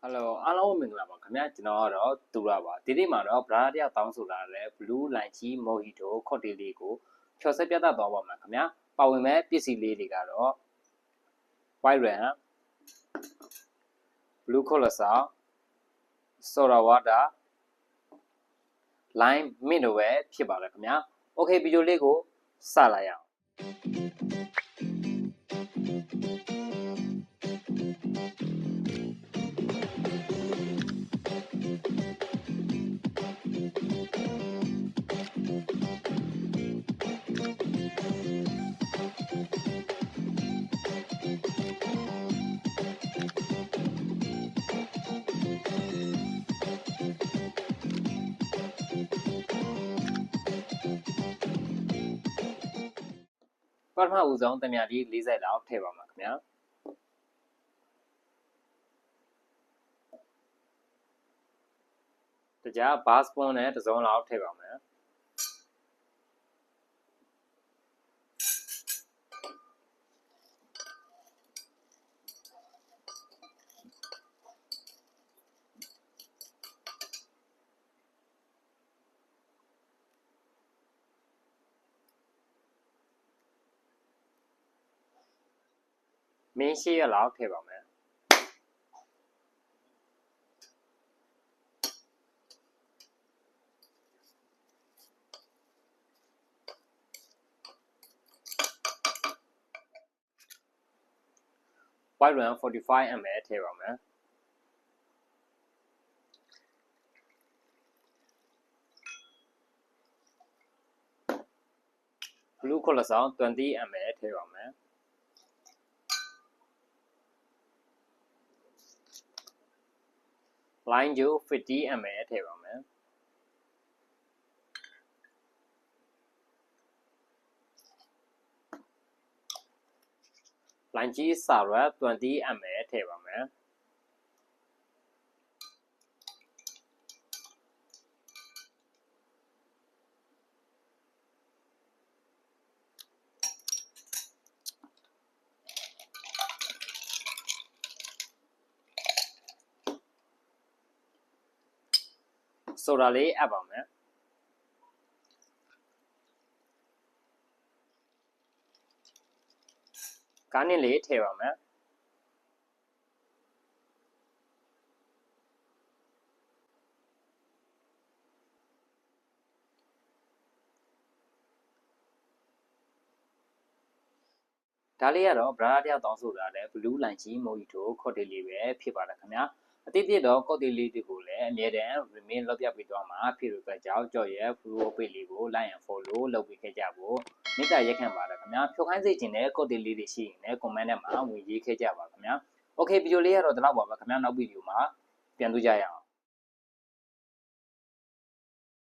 Hello အားလုံးမင်္ဂလာပါခင်ဗျာကျွန်တော်ကတော့သူရပါဒီနေ့မှာတော့ brother တယောက်တောင်းဆိုလာတဲ့ blue lychee mojito cocktail လေးကိုဖြော်ဆက်ပြသသွားပါမယ်ခင်ဗျာပါဝင်မဲ့ပစ္စည်းလေးတွေကတော့ white rum blue colosal soda water lime mint ပဲဖြစ်ပါလေခင်ဗျာ okay ဗီဒီယိုလေးကိုစလိုက်ရအောင်ပထမဦးဆုံးတမယာဒီ40လောက်ထည့်ပါမှာခင်ဗျာတခြားဘာစပွန်နဲ့တစ်စုံလောက်ထည့်ပါမယ်မင်းရှိရလောက်ထည့်ပါမယ်white rum 45 ml ထည့်ပါမယ်blue colosal 20 ml ထည့်ပါမယ်lime juice 50 ml ထည့်ပါမယ်လိုင်ချီဆာရက်20 ml ထည့်ပါမယ်ဆိုဒါလေးအပ်ပါမယ်ကားနစ်လေးထည့်ပါမယ်ဒါလေးကတော့ brother တယောက်တောင်းဆိုလာတဲ့ blue lychee mojito cocktail လေးပဲဖြစ်ပါတယ်ခင်ဗျာအတိအကျတော့ cocktail လေးတွေကိုလည်းအမြဲတမ်း remain လုပ်ပြပေးသွားမှာဖြစ်လို့အတွက်ကြောင့်ကြော်ရဲ့ follow page လေးကို like and follow လုပ်ပေးခဲ့ကြဖို့မေတ္တာရက်ခံပါတယ်ခင်ဗျာဖြိုခိုင်းစေချင်တဲ့ cocktail လေးတွေရှိရင်လည်း comment ထဲမှာဝင်ရေးခဲ့ကြပါခင်ဗျာ okay ဗီဒီယိုလေးကတော့ဒီလောက်ပါပဲခင်ဗျာနောက်ဗီဒီယိုမှာပြန်တွေ့ကြရအောင်